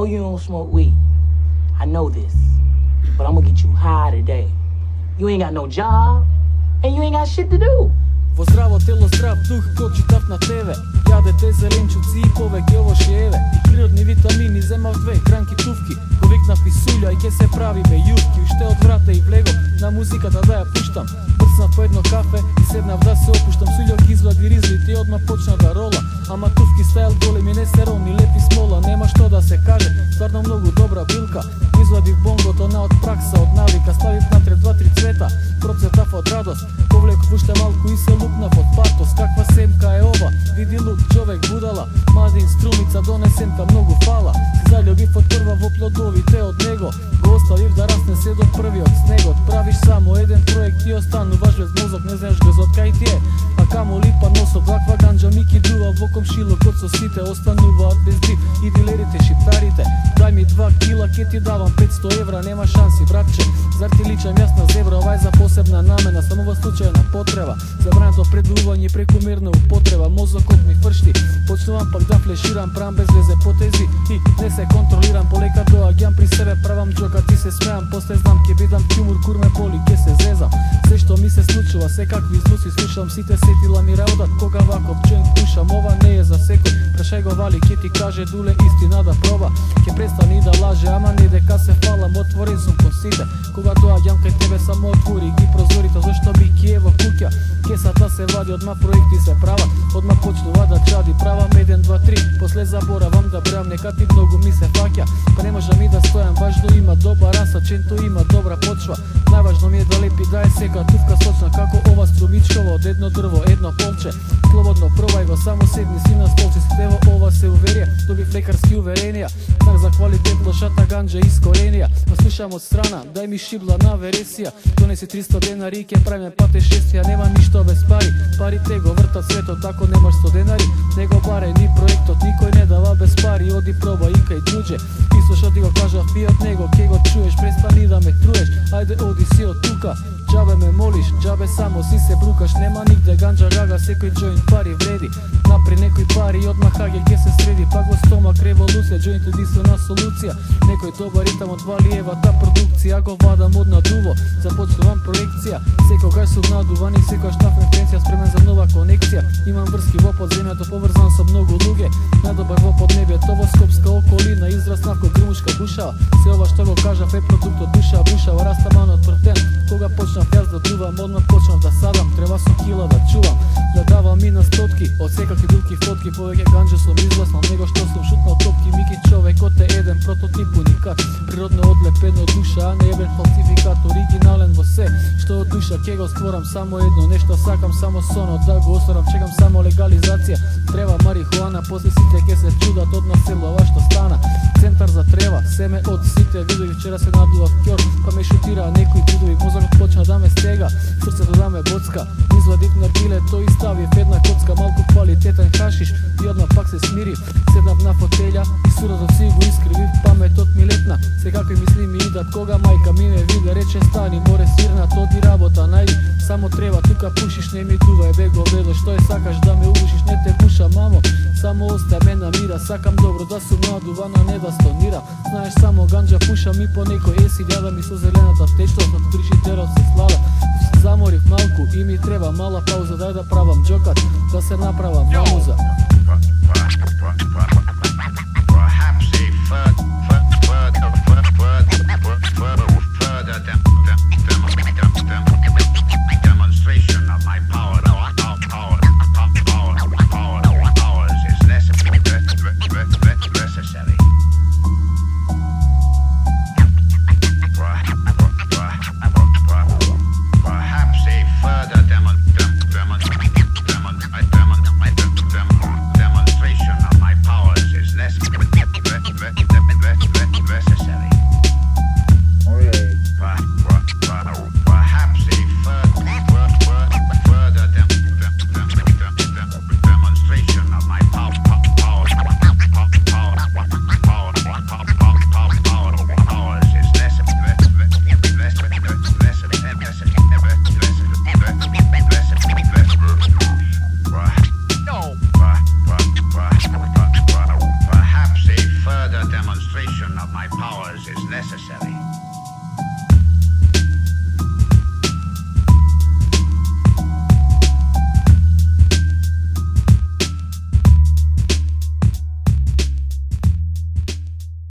you don't smoke weed. I know this. But I'm gonna get you high today. You ain't got no job, and you ain't got shit to do. Во здраво тело, здрав дух, ко читав на ТВ. Јадете зеленчуци и повеќе овошјеве. И природни витамини земав 2 гранки тувки. Го викнав писулја и ке се правиме јурки. Уште од врата и влегов на музиката да ја пуштам. Брцнав по едно кафе и седнав да се опуштам. Сулјок извади ризлите и одма почна да рола. Ама тувки стајал големи, не се ровни, лепи смола. Нема што да се каже, стварно многу добра билка. Извадив бонгото на од пракса, од навика. Ставив натре 2-3 цвета, процветав од радост. Повлеков уште малку и се лупнав од патос. Каква семка е ова? Види лук, човек будала. Мадин струмица донесемка, многу фала. Заљубив од прва во плодовите од него. Го оставив да расне се до првиот снегот. Правиш само еден проект и остануваш без мозок. Не знаеш го зоткај ти е, а камо ли па носот. Ваква ганџа ми кидува во комшилокот со сите. Остануваат без див и дилерите шиптарите. Дај ми 2 кила, ке ти давам 500 евра. Нема шанси, братче. Зар ти личам јас на зебра? Ова е за посебна намена, само во случајна потреба. Забрането предување и прекумерна употреба. Мозокот ми фршти, почнувам пак да флеширам. Прам без везе потези и не се контролирам. Полека доаѓам при себе, правам джока, ти се смеам. После знам ке бидам тюмур, курме боли, ке се зезам. Се што ми се случува, секакви звуци слушам. Сите сетила ми раудат кога ваков джоинт пушам. Ова не е за секој, прашај го Вали, ке ти каже дуле истина да проба. Ке престани да лаже, ама не дека се фалам. Отворен сум кон сите, кога доаѓам кај тебе само отвори ги прозорите. Зашто би ки е во куќа, кесата се вади, одма проекти се прават, одма почнува да чади. Правам 1, 2, 3, после заборавам да бреам, нека ти многу ми се фаќа. Па не можам и да стојам, важно има добар расаченто, има добра почва. Најважно ми е да лепи, да е сека тувка сочна, како ова струмичкова од едно дрво, едно полче. Слободно пробај го, само седни си на столче, си тево ова се уверија, добив лекарски уверенија. Знак за квалитет, лошата ганџа искоренија. Ма слушам од страна, дај ми шибла на вересија. Донеси 300 денари, ке правиме патешествија, нема ништо без пари. Парите го вртат светот, ако немаш 100 денари, не го баре ни проектот, никој не дава без пари. Оди проба и кај друџе, и слушат ти го кажав и од него, ке го чуеш, престани да ме труеш. Ајде оди си од тука, џабе ме молиш, џабе само си се брукаш. Нема нигде ганџа гага, секој джоинт пари вреди. Напри некој пари, одмах хаге ке се среди. Пак во стомак револуција, джоинт единствена солуција. Некој добар ритам од Валиевата продукција, го вадам од надуво, започнувам проекција. Секогаш сум надуван и секогаш на фреквенција, спремен за нова конекција. Имам врски во подземјето, поврзан со многу луѓе. Најдобар во поднебјето, во скопска околина, израснав ко грмушка бушава. Се ова што го кажав е продукт од душа бушава. Растаманот првтен, кога почнав јас да дувам, одмah почнав да садам. Треба со кила да чувам, да давам и на стотки, од секакви билки фотки. Повеќе ганџа сум излеснал, него што сум шутнал топки. Мики човекот е еден прототип уникат, природно одлепен од душа, а не еден фалсификат. Оригинален во се што од душа ке го створам. Само едно нешто сакам, само соно да го осторам. Чекам само легализација, треба марихуана. После сите ке се чудат од населува што стана. Центар за трева, семе од сите видови. Вчера се надував ќор, па ме шутира некои видови. Мозокот почна да ме стега, срцето да ме боцка. Извадив на билето и ставив една коцка. Малку квалитетен хашиш и одма пак се смирив. Седнав на фотелја и суразот си го искривив. Паметот ми летна, секакви мисли ми идат. Кога мајка ми ме виде, рече стани, море свирнат, оди работа, најди. Само треба тука пушиш, не ми дувај бего бедо. Што е сакаш да ме убушиш, не те буша мамо. Само остави ме на мира, сакам добро да сум надуван, а не да стонирам. Знаеш, само ганџа пушам и по некој есид, јадам и со зелената течност од фрижитерот се слада. Заморив малку и ми треба мала пауза, дај да правам џокат, да се направам мамуза. Demonstration of my power is necessary. Perhaps a further demonstration of my powers hours is necessary.